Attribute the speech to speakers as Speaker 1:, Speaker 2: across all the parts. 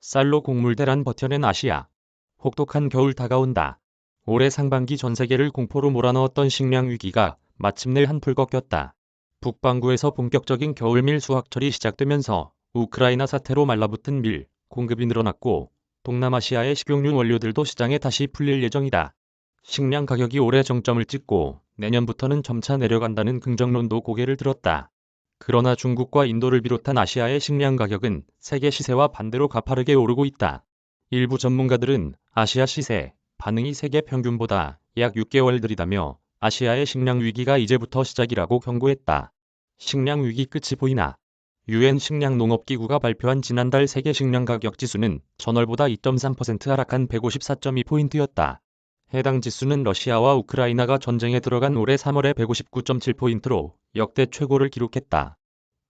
Speaker 1: 쌀로 곡물대란 버텨낸 아시아. 혹독한 겨울 다가온다. 올해 상반기 전 세계를 공포로 몰아넣었던 식량 위기가 마침내 한풀 꺾였다. 북반구에서 본격적인 겨울밀 수확철이 시작되면서 우크라이나 사태로 말라붙은 밀 공급이 늘어났고 동남아시아의 식용유 원료들도 시장에 다시 풀릴 예정이다. 식량 가격이 올해 정점을 찍고 내년부터는 점차 내려간다는 긍정론도 고개를 들었다. 그러나 중국과 인도를 비롯한 아시아의 식량 가격은 세계 시세와 반대로 가파르게 오르고 있다. 일부 전문가들은 아시아 시세 반응이 세계 평균보다 약 6개월 느리다며 아시아의 식량 위기가 이제부터 시작이라고 경고했다. 식량 위기 끝이 보이나? 유엔 식량농업기구가 발표한 지난달 세계 식량 가격 지수는 전월보다 2.3% 하락한 154.2포인트였다. 해당 지수는 러시아와 우크라이나가 전쟁에 들어간 올해 3월의 159.7포인트로 역대 최고를 기록했다.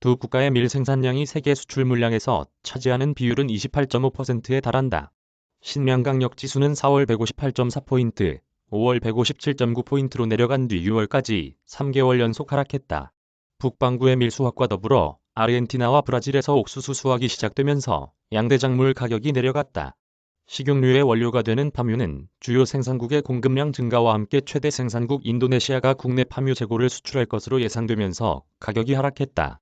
Speaker 1: 두 국가의 밀 생산량이 세계 수출 물량에서 차지하는 비율은 28.5%에 달한다. 식량가격 지수는 4월 158.4포인트, 5월 157.9포인트로 내려간 뒤 6월까지 3개월 연속 하락했다. 북반구의 밀 수확과 더불어 아르헨티나와 브라질에서 옥수수 수확이 시작되면서 양대작물 가격이 내려갔다. 식용유의 원료가 되는 파뮤는 주요 생산국의 공급량 증가와 함께 최대 생산국 인도네시아가 국내 파뮤 재고를 수출할 것으로 예상되면서 가격이 하락했다.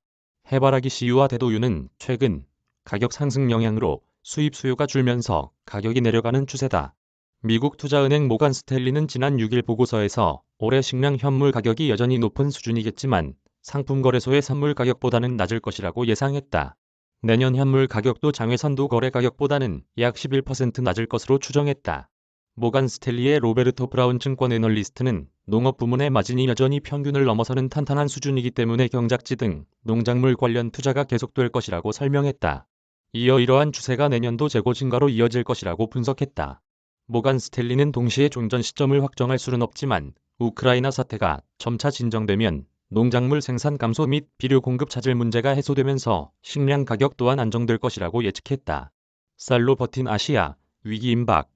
Speaker 1: 해바라기 씨유와 대도유는 최근 가격 상승 영향으로 수입 수요가 줄면서 가격이 내려가는 추세다. 미국 투자은행 모간 스탠리는 지난 6일 보고서에서 올해 식량 현물 가격이 여전히 높은 수준이겠지만 상품 거래소의 선물 가격보다는 낮을 것이라고 예상했다. 내년 현물 가격도 장외선도 거래 가격보다는 약 11% 낮을 것으로 추정했다. 모간 스탠리의 로베르토 브라운 증권 애널리스트는 농업 부문의 마진이 여전히 평균을 넘어서는 탄탄한 수준이기 때문에 경작지 등 농작물 관련 투자가 계속될 것이라고 설명했다. 이어 이러한 추세가 내년도 재고 증가로 이어질 것이라고 분석했다. 모간 스탠리는 동시에 종전 시점을 확정할 수는 없지만 우크라이나 사태가 점차 진정되면 농작물 생산 감소 및 비료 공급 차질 문제가 해소되면서 식량 가격 또한 안정될 것이라고 예측했다. 쌀로 버틴 아시아, 위기 임박.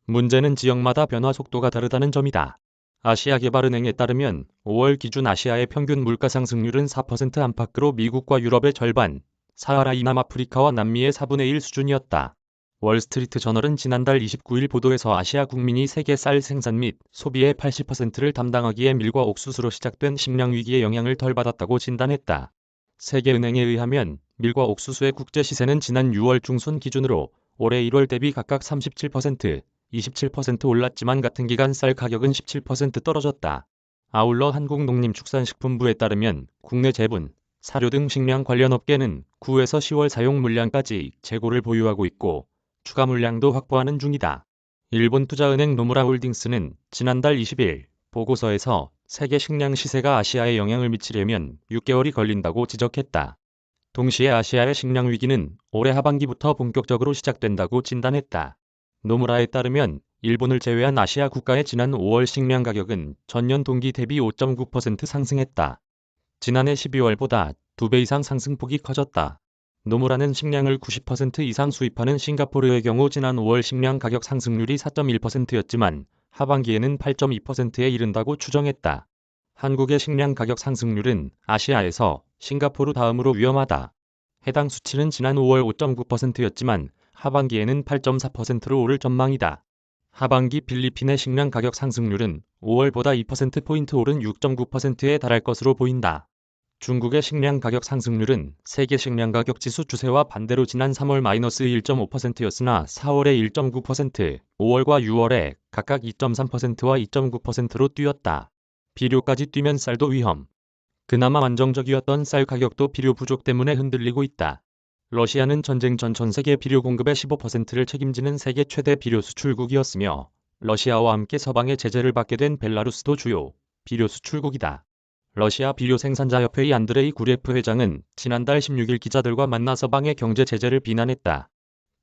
Speaker 1: 문제는 지역마다 변화 속도가 다르다는 점이다. 아시아개발은행에 따르면 5월 기준 아시아의 평균 물가 상승률은 4% 안팎으로 미국과 유럽의 절반, 사하라 이남 아프리카와 남미의 4분의 1 수준이었다. 월스트리트 저널은 지난달 29일 보도에서 아시아 국민이 세계 쌀 생산 및 소비의 80%를 담당하기에 밀과 옥수수로 시작된 식량 위기의 영향을 덜 받았다고 진단했다. 세계은행에 의하면 밀과 옥수수의 국제 시세는 지난 6월 중순 기준으로 올해 1월 대비 각각 37%, 27% 올랐지만 같은 기간 쌀 가격은 17% 떨어졌다. 아울러 한국농림축산식품부에 따르면 국내 제분, 사료 등 식량 관련 업계는 9에서 10월 사용 물량까지 재고를 보유하고 있고 추가 물량도 확보하는 중이다. 일본 투자은행 노무라 홀딩스는 지난달 20일 보고서에서 세계 식량 시세가 아시아에 영향을 미치려면 6개월이 걸린다고 지적했다. 동시에 아시아의 식량 위기는 올해 하반기부터 본격적으로 시작된다고 진단했다. 노무라에 따르면 일본을 제외한 아시아 국가의 지난 5월 식량 가격은 전년 동기 대비 5.9% 상승했다. 지난해 12월보다 2배 이상 상승폭이 커졌다. 노무라는 식량을 90% 이상 수입하는 싱가포르의 경우 지난 5월 식량 가격 상승률이 4.1%였지만 하반기에는 8.2%에 이른다고 추정했다. 한국의 식량 가격 상승률은 아시아에서 싱가포르 다음으로 위험하다. 해당 수치는 지난 5월 5.9%였지만 하반기에는 8.4%로 오를 전망이다. 하반기 필리핀의 식량 가격 상승률은 5월보다 2%포인트 오른 6.9%에 달할 것으로 보인다. 중국의 식량 가격 상승률은 세계 식량 가격 지수 추세와 반대로 지난 3월 -1.5%였으나 4월에 1.9%, 5월과 6월에 각각 2.3%와 2.9%로 뛰었다. 비료까지 뛰면 쌀도 위험. 그나마 안정적이었던 쌀 가격도 비료 부족 때문에 흔들리고 있다. 러시아는 전쟁 전 전 세계 비료 공급의 15%를 책임지는 세계 최대 비료 수출국이었으며 러시아와 함께 서방의 제재를 받게 된 벨라루스도 주요 비료 수출국이다. 러시아 비료 생산자협회의 안드레이 구레프 회장은 지난달 16일 기자들과 만나 서방의 경제 제재를 비난했다.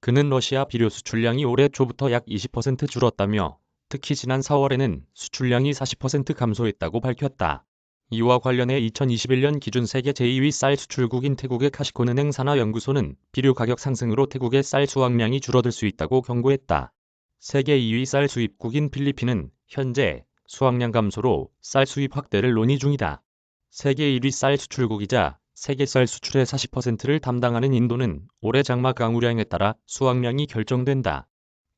Speaker 1: 그는 러시아 비료 수출량이 올해 초부터 약 20% 줄었다며 특히 지난 4월에는 수출량이 40% 감소했다고 밝혔다. 이와 관련해 2021년 기준 세계 제2위 쌀 수출국인 태국의 카시콘은행 산하연구소는 비료 가격 상승으로 태국의 쌀 수확량이 줄어들 수 있다고 경고했다. 세계 2위 쌀 수입국인 필리핀은 현재 수확량 감소로 쌀 수입 확대를 논의 중이다. 세계 1위 쌀 수출국이자 세계 쌀 수출의 40%를 담당하는 인도는 올해 장마 강우량에 따라 수확량이 결정된다.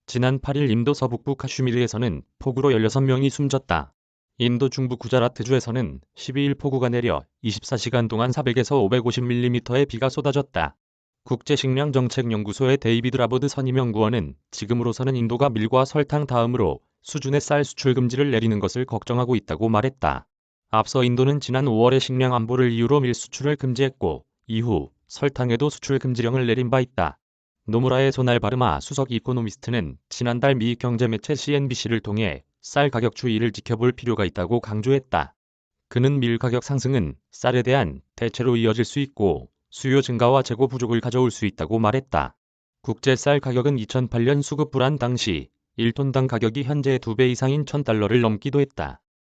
Speaker 1: 지난 8일 인도 서북부 카슈미르에서는 폭우로 16명이 숨졌다. 인도 중부 구자라트주에서는 12일 폭우가 내려 24시간 동안 400에서 550mm의 비가 쏟아졌다. 국제식량정책연구소의 데이비드 라보드 선임연구원은 지금으로서는 인도가 밀과 설탕 다음으로 수준의 쌀 수출 금지를 내리는 것을 걱정하고 있다고 말했다. 앞서 인도는 지난 5월에 식량 안보를 이유로 밀 수출을 금지했고 이후 설탕에도 수출 금지령을 내린 바 있다. 노무라의 소날 바르마 수석 이코노미스트는 지난달 미 경제매체 CNBC를 통해 쌀 가격 추이를 지켜볼 필요가 있다고 강조했다. 그는 밀 가격 상승은 쌀에 대한 대체로 이어질 수 있고 수요 증가와 재고 부족을 가져올 수 있다고 말했다. 국제 쌀 가격은 2008년 수급 불안 당시 1톤당 가격이 현재의 2배 이상인 $1,000를 넘기도 했다.